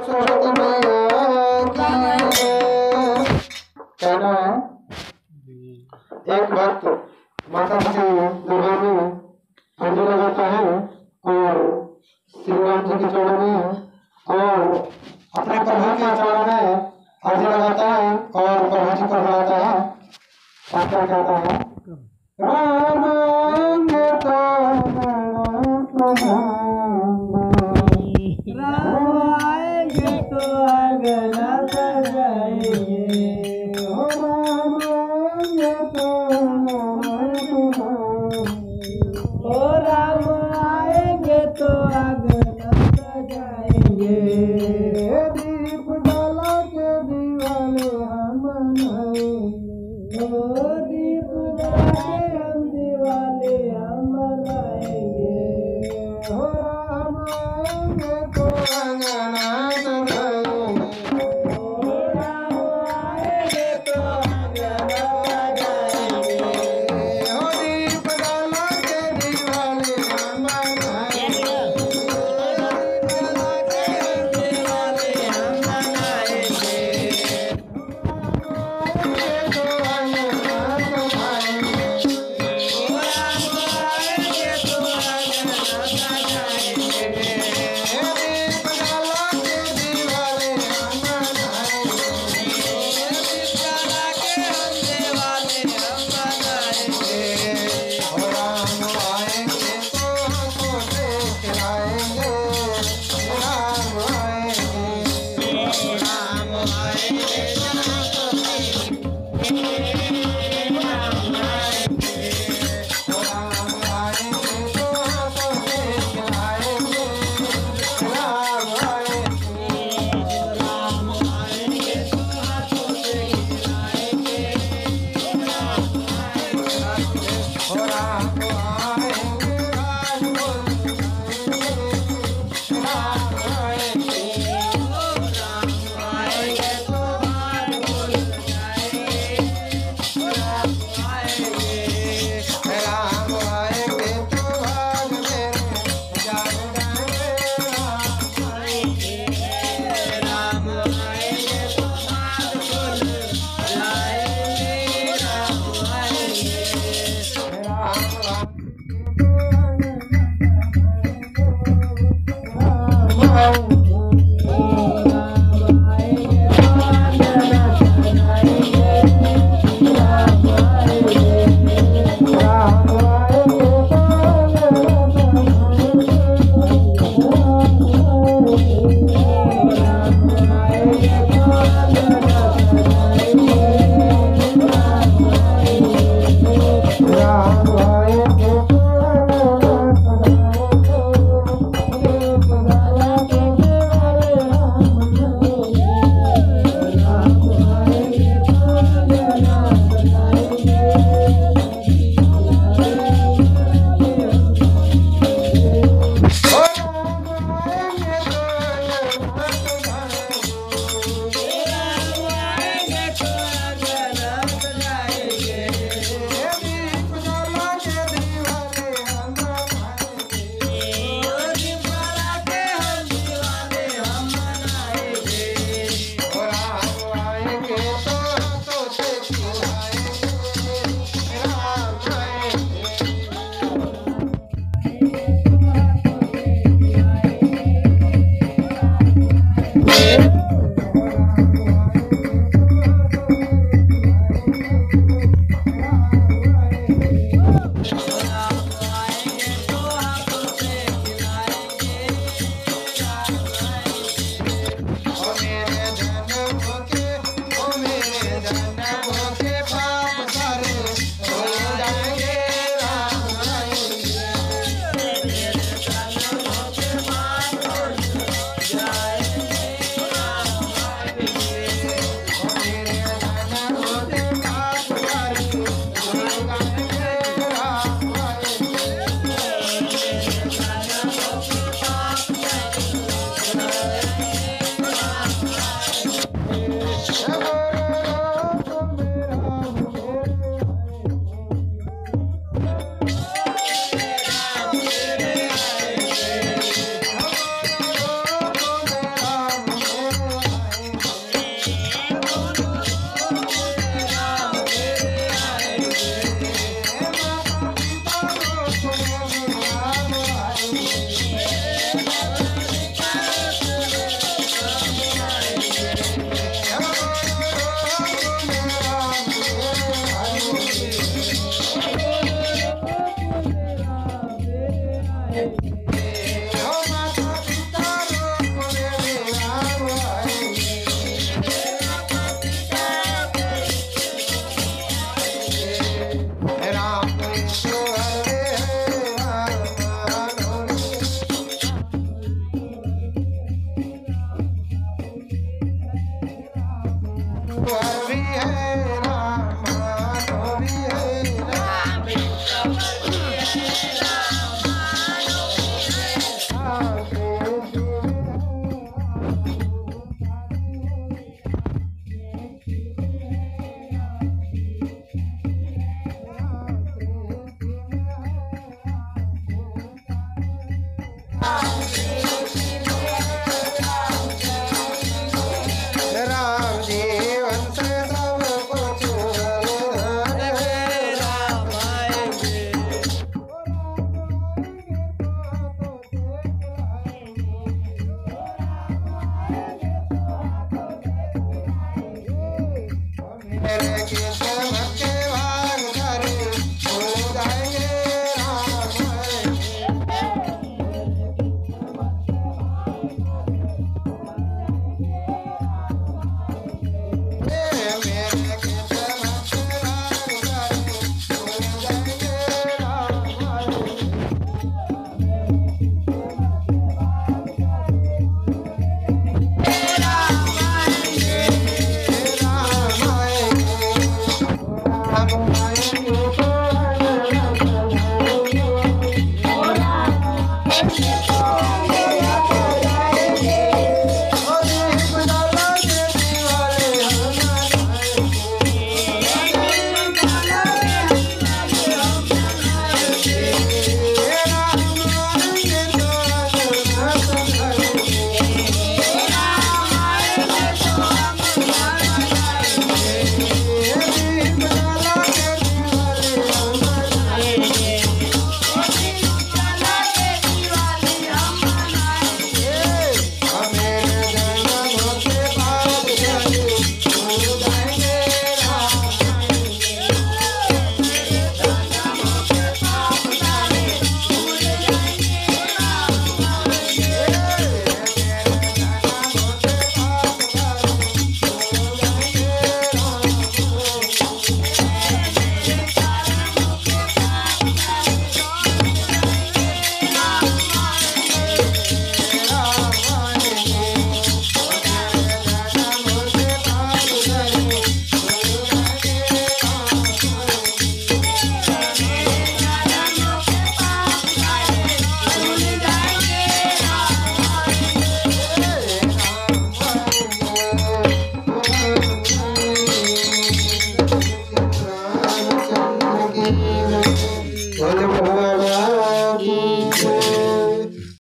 सरस्वती मैया की कहना है एक भक्त माता श्री दुर्गा में अर्जी लगाता है और श्री राम जी के चरणों में और अपने प्रभु के चरणों में अर्जी लगाता है और प्रभु जी को बुलाता है और क्या कहता है राम आएंगे तो राम आएंगे तो अंगना सजाएंगे, ओ राम आएंगे तो ओ राम आएंगे तो अंगना सजाएंगे। दीप डाला के दीवाले हम ओ दीप जला के हम दिवाले हम मनाएंगे, हो राम आएंगे तो अंगना सजाएंगे। ओ राम वर भी है राम माधो भी है राम राम जीवन से सब कुछ बलिदान है राम आएंगे मेरे की